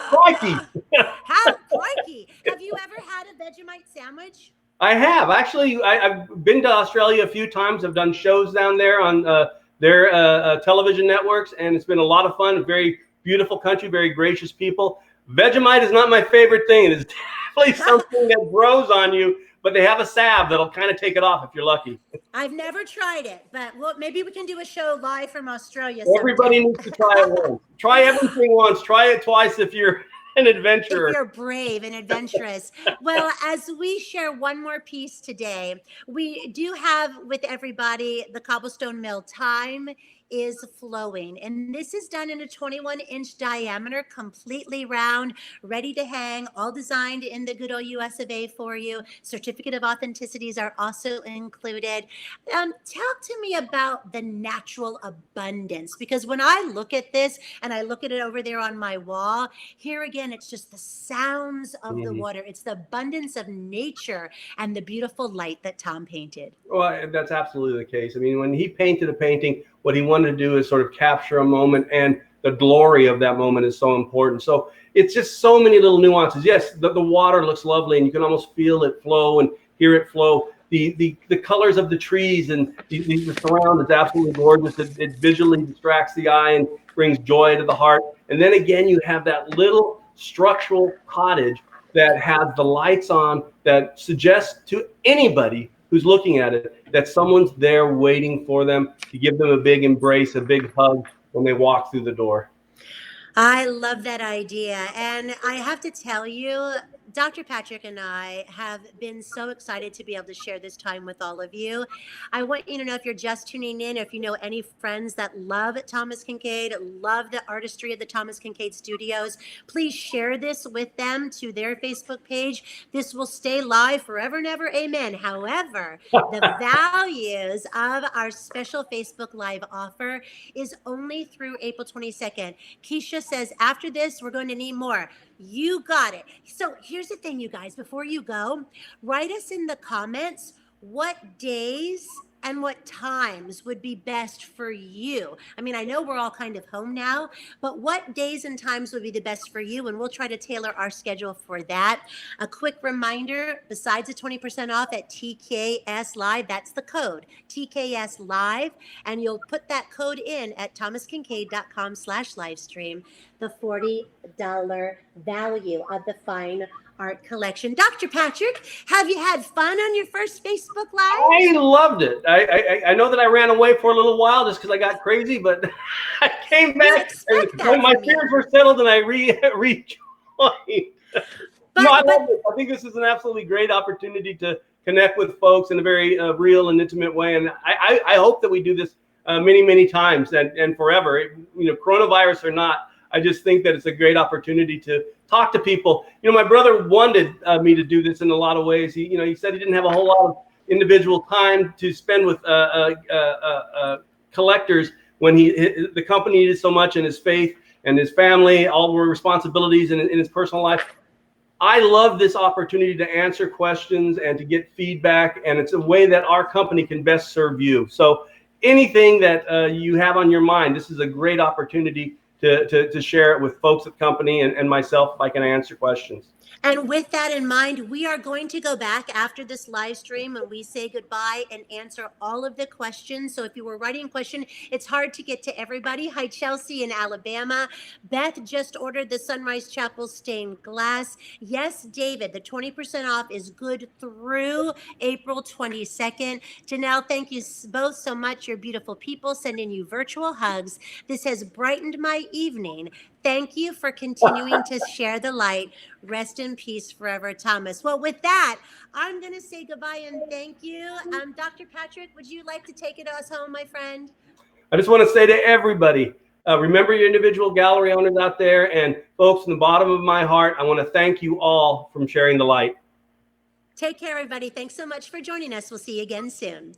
Crikey. How crikey. Have you ever had a Vegemite sandwich? I have. Actually, I've been to Australia a few times. I've done shows down there on their television networks, and it's been a lot of fun. A very beautiful country, very gracious people. Vegemite is not my favorite thing. It is definitely something that grows on you, but they have a salve that'll kind of take it off if you're lucky. I've never tried it, but maybe we can do a show live from Australia. Everybody needs to try it once. Try everything once. Try it twice if you're an adventurer. If you're brave and adventurous. Well, as we share one more piece today, we do have with everybody the Cobblestone Mill Time is Flowing. And this is done in a 21-inch diameter, completely round, ready to hang, all designed in the good old US of A for you. Certificate of authenticities are also included. Talk to me about the natural abundance, because when I look at this and I look at it over there on my wall, here again, it's just the sounds of the water. It's the abundance of nature and the beautiful light that Tom painted. Well, that's absolutely the case. I mean, when he painted a painting, what he wanted to do is sort of capture a moment, and the glory of that moment is so important. So it's just so many little nuances. Yes, the water looks lovely, and you can almost feel it flow and hear it flow. The colors of the trees and the surround is absolutely gorgeous. It visually distracts the eye and brings joy to the heart. And then again, you have that little structural cottage that has the lights on that suggests to anybody who's looking at it that someone's there waiting for them to give them a big embrace, a big hug when they walk through the door. I love that idea. And I have to tell you, Dr. Patrick and I have been so excited to be able to share this time with all of you. I want you to know, if you're just tuning in, if you know any friends that love Thomas Kincade, love the artistry of the Thomas Kincade Studios, please share this with them to their Facebook page. This will stay live forever and ever. Amen. However, the values of our special Facebook Live offer is only through April 22nd. Keisha says, after this, we're going to need more. You got it. So here's the thing, you guys, before you go, write us in the comments what days and what times would be best for you. I mean, I know we're all kind of home now, but what days and times would be the best for you? And we'll try to tailor our schedule for that. A quick reminder, besides the 20% off at TKS Live, that's the code, TKS Live, and you'll put that code in at thomaskincade.com/livestream, the $40 value of the fine art collection. Dr. Patrick, have you had fun on your first Facebook Live? I loved it. I know that I ran away for a little while just because I got crazy, but I came back and my fears were settled and I rejoined. No, I but love it. I think this is an absolutely great opportunity to connect with folks in a very real and intimate way. And I hope that we do this many, many times and forever. Coronavirus or not, I just think that it's a great opportunity to talk to people. My brother wanted me to do this in a lot of ways. He said he didn't have a whole lot of individual time to spend with collectors when the company needed so much, and his faith and his family, all were responsibilities in his personal life. I love this opportunity to answer questions and to get feedback, and it's a way that our company can best serve you. So anything that you have on your mind, this is a great opportunity to share it with folks at the company and myself if I can answer questions. And with that in mind, we are going to go back after this live stream and we say goodbye and answer all of the questions. So if you were writing a question, it's hard to get to everybody. Hi, Chelsea in Alabama. Beth just ordered the Sunrise Chapel stained glass. Yes, David, the 20% off is good through April 22nd. Janelle, thank you both so much. You're beautiful people. Sending you virtual hugs. This has brightened my evening. Thank you for continuing to share the light. Rest in peace forever, Thomas. Well, with that, I'm going to say goodbye and thank you. Dr. Patrick, would you like to take us home, my friend? I just want to say to everybody, remember your individual gallery owners out there, and folks, from the bottom of my heart, I want to thank you all from sharing the light. Take care, everybody. Thanks so much for joining us. We'll see you again soon.